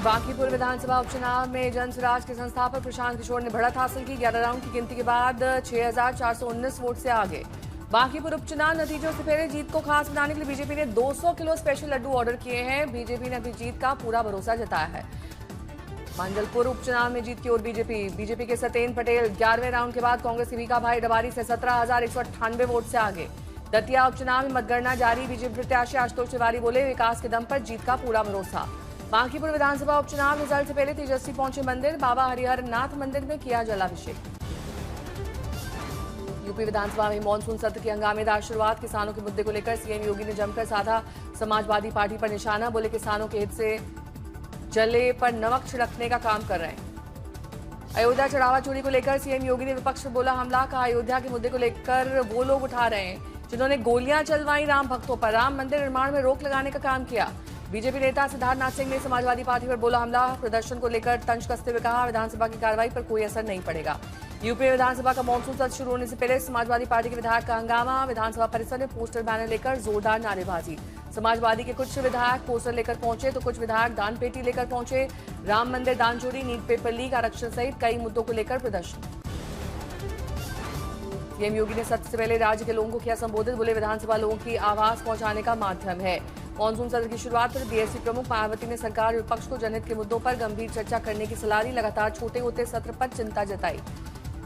बांकीपुर विधानसभा उपचुनाव में जनसुराज के संस्थापक प्रशांत किशोर ने बढ़त हासिल की। 11 राउंड की गिनती के बाद 6,419 वोट से आगे। बांकीपुर उपचुनाव नतीजों से पहले जीत को खास बनाने के लिए बीजेपी ने 200 किलो स्पेशल लड्डू ऑर्डर किए हैं। बीजेपी ने अपनी जीत का पूरा भरोसा जताया है। मंडलपुर उपचुनाव में जीत की ओर बीजेपी के सतेन पटेल 11वें राउंड के बाद कांग्रेस के भीखा भाई डबारी से 17,198 वोट से आगे। दतिया उपचुनाव में मतगणना जारी। बीजेपी प्रत्याशी आशुतोष तिवारी बोले, विकास के दम पर जीत का पूरा भरोसा। बांकीपुर विधानसभा उपचुनाव रिजल्ट से पहले तेजस्वी पहुंचे मंदिर। बाबा हरिहर नाथ मंदिर में किया जलाभिषेक। यूपी विधानसभा में मानसून सत्र की हंगामेदार शुरुआत। किसानों के मुद्दे को लेकर सीएम योगी ने जमकर साधा समाजवादी पार्टी पर निशाना। बोले, किसानों के हित से जले पर नमक छिड़कने का काम कर रहे हैं। अयोध्या चढ़ावा चोरी को लेकर सीएम योगी ने विपक्ष पर बोला हमला। कहा, अयोध्या के मुद्दे को लेकर वो लोग उठा रहे हैं जिन्होंने गोलियां चलवाई राम भक्तों पर। राम मंदिर निर्माण में रोक लगाने का काम किया। बीजेपी नेता सिद्धार्थनाथ सिंह ने समाजवादी पार्टी पर बोला हमला। प्रदर्शन को लेकर तंज कसते हुए कहा, विधानसभा की कार्रवाई पर कोई असर नहीं पड़ेगा। यूपी में विधानसभा का मानसून सत्र शुरू होने से पहले समाजवादी पार्टी के विधायक का हंगामा। विधानसभा परिसर में पोस्टर बैनर लेकर जोरदार नारेबाजी। समाजवादी के कुछ विधायक पोस्टर लेकर पहुंचे तो कुछ विधायक दान पेटी लेकर पहुंचे। राम मंदिर दान चोरी, नीट पेपर लीक, आरक्षण सहित कई मुद्दों को लेकर प्रदर्शन। सीएम योगी ने सत्र से पहले राज्य के लोगों को किया संबोधित। बोले, विधानसभा लोगों की आवाज पहुंचाने का माध्यम है। मानसून सत्र की शुरुआत पर बीएसपी प्रमुख मायावती ने सरकार और विपक्ष को जनहित के मुद्दों पर गंभीर चर्चा करने की सलाह दी। लगातार छोटे होते सत्र पर चिंता जताई।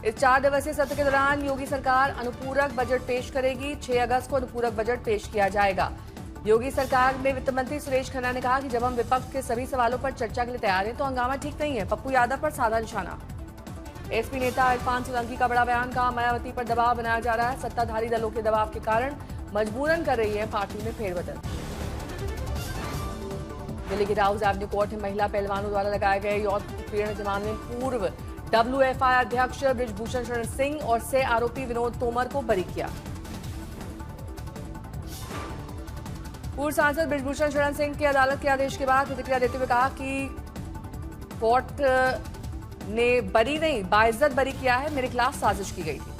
इस 4 दिवसीय सत्र के दौरान योगी सरकार अनुपूरक बजट पेश करेगी। 6 अगस्त को अनुपूरक बजट पेश किया जाएगा। योगी सरकार में वित्त मंत्री सुरेश खन्ना ने कहा कि जब हम विपक्ष के सभी सवालों पर चर्चा के लिए तैयार हैं तो हंगामा ठीक नहीं है। पप्पू यादव पर साधा निशाना। एसपी नेता इरफान सोलंकी का बड़ा बयान। कहा, मायावती पर दबाव बनाया जा रहा है। सत्ताधारी दलों के दबाव के कारण मजबूरन कर रही है पार्टी में फेरबदल। दिल्ली के राउज एवेन्यू कोर्ट ने महिला पहलवानों द्वारा लगाए गए यौन उत्पीड़न के मामले में पूर्व WFI अध्यक्ष बृजभूषण शरण सिंह और से आरोपी विनोद तोमर को बरी किया। पूर्व सांसद बृजभूषण शरण सिंह के अदालत के आदेश के बाद प्रतिक्रिया देते हुए कहा कि कोर्ट ने बरी नहीं, बाइज्जत बरी किया है। मेरे खिलाफ साजिश की गई थी।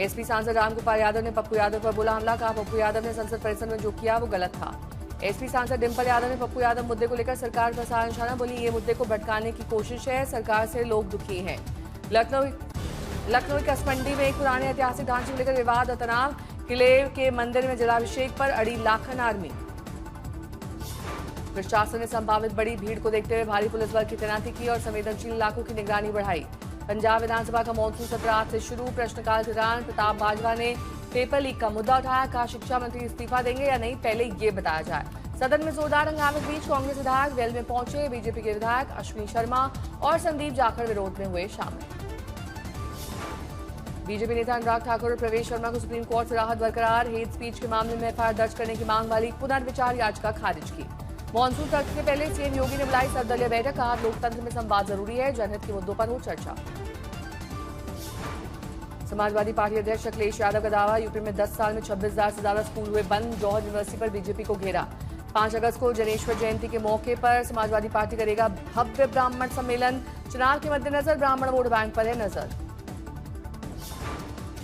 एसपी सांसद रामगोपाल यादव ने पप्पू यादव पर बोला हमला। कहा, पप्पू यादव ने संसद परिसर में जो किया वो गलत था। एसपी सांसद डिंपल यादव ने पप्पू यादव मुद्दे को लेकर सरकार पर साधा निशाना। बोली, ये मुद्दे को भटकाने की कोशिश है। सरकार से लोग दुखी हैं। लखनऊ कसमंडी में एक पुराने ऐतिहासिक ढांचे को लेकर विवाद और तनाव। किले के मंदिर में जलाभिषेक पर अड़ी लाखन आर्मी। प्रशासन ने संभावित बड़ी भीड़ को देखते हुए भारी पुलिस बल की तैनाती की और संवेदनशील इलाकों की निगरानी बढ़ाई। पंजाब विधानसभा का मानसून सत्र आज से शुरू। प्रश्नकाल के दौरान प्रताप बाजवा ने पेपर लीक का मुद्दा उठाया। कहा, शिक्षा मंत्री इस्तीफा देंगे या नहीं, पहले ये बताया जाए। सदन में जोरदार हंगामे के बीच कांग्रेस विधायक वेल में पहुंचे। बीजेपी के विधायक अश्विनी शर्मा और संदीप जाखड़ विरोध में हुए शामिल। बीजेपी नेता अनुराग ठाकुर और प्रवेश शर्मा को सुप्रीम कोर्ट से राहत बरकरार। हेट स्पीच के मामले में एफआईआर दर्ज करने की मांग वाली पुनर्विचार याचिका खारिज की। मानसून सत्र से पहले सीएम योगी ने बुलाई सर्वदलीय बैठक। कहा, लोकतंत्र में संवाद जरूरी है, जनहित के मुद्दों पर हो चर्चा। समाजवादी पार्टी अध्यक्ष अखिलेश यादव का दावा। यूपी में 10 साल में 26,000 से ज्यादा स्कूल हुए बंद। जौहर यूनिवर्सिटी पर बीजेपी को घेरा। 5 अगस्त को जनेश्वर जयंती के मौके पर समाजवादी पार्टी करेगा भव्य ब्राह्मण सम्मेलन। चुनाव के मद्देनजर ब्राह्मण वोट बैंक पर है नजर।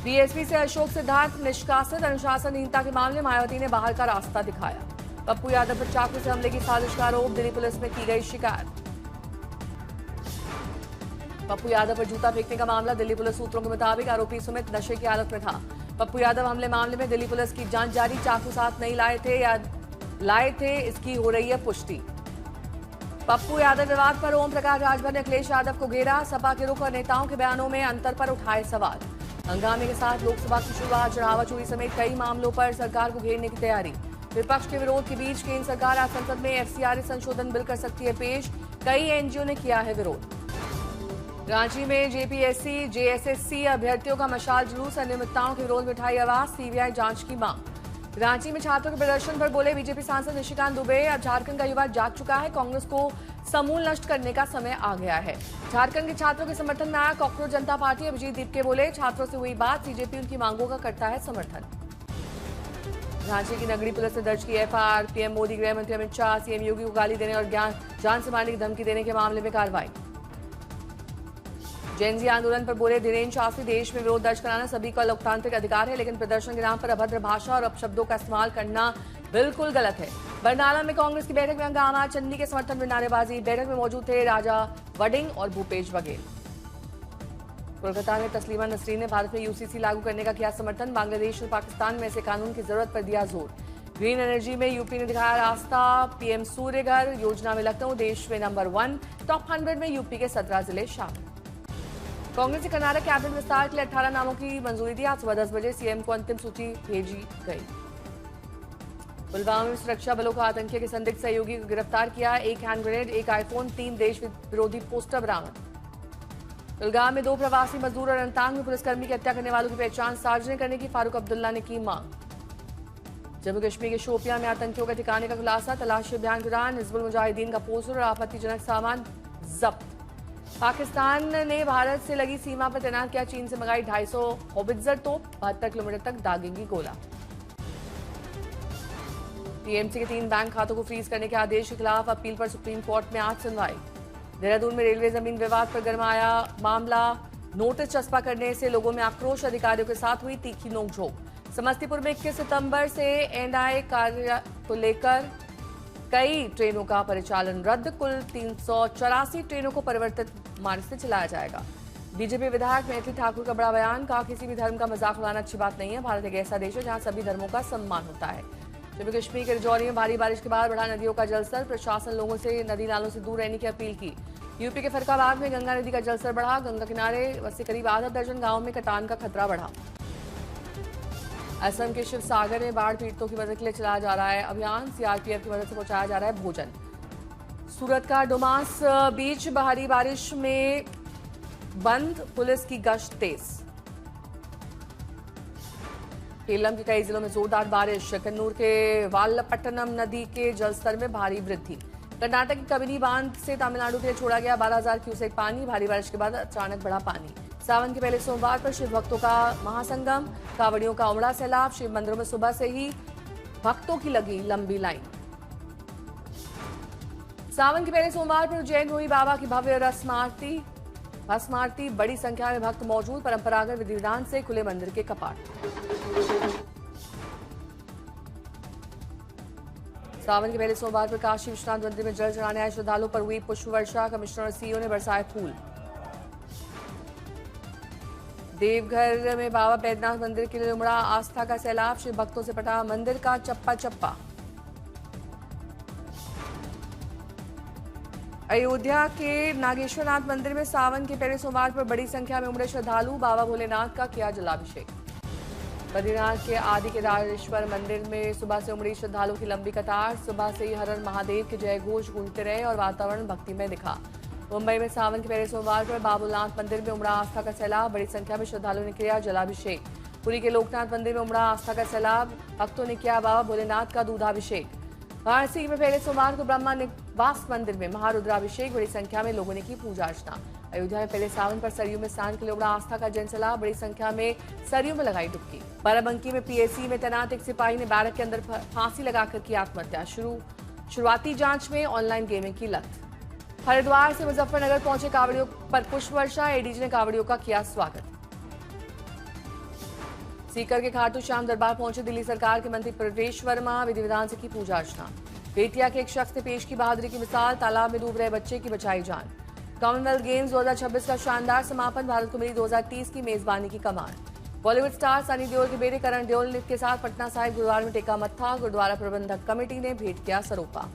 बीएसपी से अशोक सिद्धार्थ निष्कासित। अनुशासनहीनता के मामले मायावती ने बाहर का रास्ता दिखाया। पप्पू यादव पर चाकू से हमले की साजिश का आरोप। दिल्ली पुलिस में की गई शिकायत। पप्पू यादव पर जूता फेंकने का मामला। दिल्ली पुलिस सूत्रों के मुताबिक आरोपी सुमित नशे की हालत में था। पप्पू यादव हमले मामले में दिल्ली पुलिस की जांच जारी। चाकू साथ नहीं लाए थे या लाए थे, इसकी हो रही है पुष्टि। पप्पू यादव विवाद पर ओम प्रकाश राजभर ने अखिलेश यादव को घेरा। सपा के रुख और नेताओं के बयानों में अंतर पर उठाए सवाल। हंगामे के साथ लोकसभा की शुरुआत। चढ़ावा चोरी समेत कई मामलों पर सरकार को घेरने की तैयारी। विपक्ष के विरोध के बीच केंद्र सरकार आज संसद में एफसीआरए संशोधन बिल कर सकती है पेश। कई एनजीओ ने किया है विरोध। रांची में जेपीएससी जेएसएससी अभ्यर्थियों का मशाल जुलूस। अनियमितताओं के विरोध में उठाई आवाज। सीबीआई जांच की मांग। रांची में छात्रों के प्रदर्शन पर बोले बीजेपी सांसद निशिकांत दुबे। अब झारखंड का युवा जाग चुका है। कांग्रेस को समूल नष्ट करने का समय आ गया है। झारखंड के छात्रों के समर्थन में आया कॉकरोच जनता पार्टी। अभिजीत दीपके बोले, छात्रों से हुई बात, बीजेपी उनकी मांगों का करता है समर्थन। रांची की नगरी पुलिस ने दर्ज की एफआईआर। पीएम मोदी, गृह मंत्री अमित शाह, सीएम योगी को गाली देने और जान से मारने की धमकी देने के मामले में कार्रवाई। जेएनजी आंदोलन पर बोले धीरेन्द्र शास्त्री, देश में विरोध दर्ज कराना सभी का लोकतांत्रिक अधिकार है, लेकिन प्रदर्शन के नाम पर अभद्र भाषा और अपशब्दों का इस्तेमाल करना बिल्कुल गलत है। बरनाला में कांग्रेस की बैठक में हंगामा, चन्नी के समर्थन में नारेबाजी। बैठक में मौजूद थे राजा वडिंग और भूपेश बघेल। कोलकाता में तस्लीमा नसरीन ने भारत में यूसीसी लागू करने का किया समर्थन। बांग्लादेश और पाकिस्तान में ऐसे कानून की जरूरत पर दिया जोर। ग्रीन एनर्जी में यूपी ने दिखाया रास्ता, पीएम सूर्य घर योजना में लखनऊ देश में नंबर 1। टॉप 100 में यूपी के 17 जिले शामिल। कांग्रेस ने कर्नाटक कैबिनेट विस्तार के लिए 18 नामों की मंजूरी दी। आज सुबह 10 बजे सीएम को अंतिम सूची भेजी गई। पुलवामा में सुरक्षा बलों का आतंकियों के संदिग्ध सहयोगी को गिरफ्तार किया। एक हैंड ग्रेनेड, एक आईफोन, 3 देश विरोधी पोस्टर बरामद। कुलगाम में 2 प्रवासी मजदूर और अनंतनाग में पुलिसकर्मी की हत्या करने वालों की पहचान सार्वजनिक करने की फारूक अब्दुल्ला ने की मांग। जम्मू कश्मीर के शोपियां में आतंकियों के ठिकाने का खुलासा। तलाशी अभियान के दौरान हिजबुल मुजाहिदीन का पोस्टर और आपत्तिजनक सामान जब्त। पाकिस्तान ने भारत से लगी सीमा पर तैनात किया चीन से मंगाई 250 होवित्जर तोप। 72 किलोमीटर तक दागेंगी गोला। पीएमसी के 3 बैंक खातों को फ्रीज करने के आदेश के खिलाफ अपील पर सुप्रीम कोर्ट में आज सुनवाई। देहरादून में रेलवे जमीन विवाद पर गरमाया मामला। नोटिस चस्पा करने से लोगों में आक्रोश, अधिकारियों के साथ हुई तीखी नोकझोंक। समस्तीपुर में 21 सितंबर से एनआई कार्य को लेकर कई ट्रेनों का परिचालन रद्द। कुल 384 ट्रेनों को परिवर्तित मार्ग से चलाया जाएगा। बीजेपी विधायक मैथिली ठाकुर का बड़ा बयान, कहा किसी भी धर्म का मजाक उड़ाना अच्छी बात नहीं है। भारत एक ऐसा देश है जहां सभी धर्मों का सम्मान होता है। जम्मू कश्मीर के राजौरी में भारी बारिश के बाद बढ़ा नदियों का जलस्तर। प्रशासन लोगों से नदी नालों से दूर रहने की अपील की। यूपी के फरक्काबाद में गंगा नदी का जलस्तर बढ़ा। गंगा किनारे बसे करीब आधा दर्जन गांवों में कटान का खतरा बढ़ा। असम के शिव सागर में बाढ़ पीड़ितों की मदद के लिए चलाया जा रहा है अभियान। सीआरपीएफ की मदद से पहुंचाया जा रहा है भोजन। सूरत का डुमास बीच भारी बारिश में बंद, पुलिस की गश्त तेज। केरलम के कई जिलों में जोरदार बारिश। कन्नूर के वालपट्टनम नदी के जलस्तर में भारी वृद्धि। कर्नाटक के कबिनी बांध से तमिलनाडु के लिए छोड़ा गया 12,000 क्यूसेक पानी। भारी बारिश के बाद अचानक बढ़ा पानी। सावन के पहले सोमवार पर शिव भक्तों का महासंगम। कांवड़ियों का उमड़ा सैलाब। शिव मंदिरों में सुबह से ही भक्तों की लगी लंबी लाइन। सावन के पहले सोमवार पर उज्जैन हुई बाबा की भव्य भस्म आरती। बड़ी संख्या में भक्त मौजूद। परंपरागत विधि विधान से खुले मंदिर के कपाट। सावन के पहले सोमवार पर काशी विश्वनाथ मंदिर में जल चढ़ाने आए श्रद्धालुओं पर हुई पुष्प वर्षा। कमिश्नर और सीईओ ने बरसाए फूल। देवघर में बाबा बैद्यनाथ मंदिर के लिए उमड़ा आस्था का सैलाब। शिव भक्तों से पटा मंदिर का चप्पा चप्पा। अयोध्या के नागेश्वरनाथ मंदिर में सावन के पहले सोमवार पर बड़ी संख्या में उमड़े श्रद्धालु। बाबा भोलेनाथ का किया जलाभिषेक। बद्रीनाथ के आदि केदारेश्वर मंदिर में सुबह से उमड़ी श्रद्धालुओं की लंबी कतार। सुबह से ही हर हर महादेव के जय घोष गूंजते रहे और वातावरण भक्तिमय दिखा। मुंबई में सावन के पहले सोमवार पर बाबुलनाथ मंदिर में उमड़ा आस्था का सैलाब। बड़ी संख्या में श्रद्धालुओं ने किया जलाभिषेक। पुरी के लोकनाथ मंदिर में उमड़ा आस्था का सैलाब। भक्तों ने किया बाबा भोलेनाथ का दूधाभिषेक। वाराणसी में पहले सोमवार को ब्रह्मा निवास मंदिर में महारुद्राभिषेक। बड़ी संख्या में लोगों ने की पूजा अर्चना। अयोध्या में पहले सावन पर सरयू में स्नान के लिए उमड़ा आस्था का जनसैलाब। बड़ी संख्या में सरयू में लगाई डुबकी। बाराबंकी में पीएसी में तैनात एक सिपाही ने बैरक के अंदर फांसी लगाकर की आत्महत्या। शुरुआती जांच में ऑनलाइन गेमिंग की लत। हरिद्वार से मुजफ्फरनगर पहुंचे कांवड़ियों पर पुष्प वर्षा। एडीजी ने कांवड़ियों का किया स्वागत। सीकर के खाटू श्याम दरबार पहुंचे दिल्ली सरकार के मंत्री प्रवेश वर्मा। विधि विधान से की पूजा अर्चना। बेतिया के एक शख्स ने पेश की बहादुरी की मिसाल। तालाब में डूब रहे बच्चे की बचाई जान। कॉमनवेल्थ गेम्स 2026 का शानदार समापन। भारत को मिली 2030 की मेजबानी की कमान। बॉलीवुड स्टार सनी देओल के बेटे करण देओल के साथ पटना साहिब गुरुद्वारा में टेका मत्था। गुरुद्वारा प्रबंधक कमेटी ने भेंट किया सरोपा।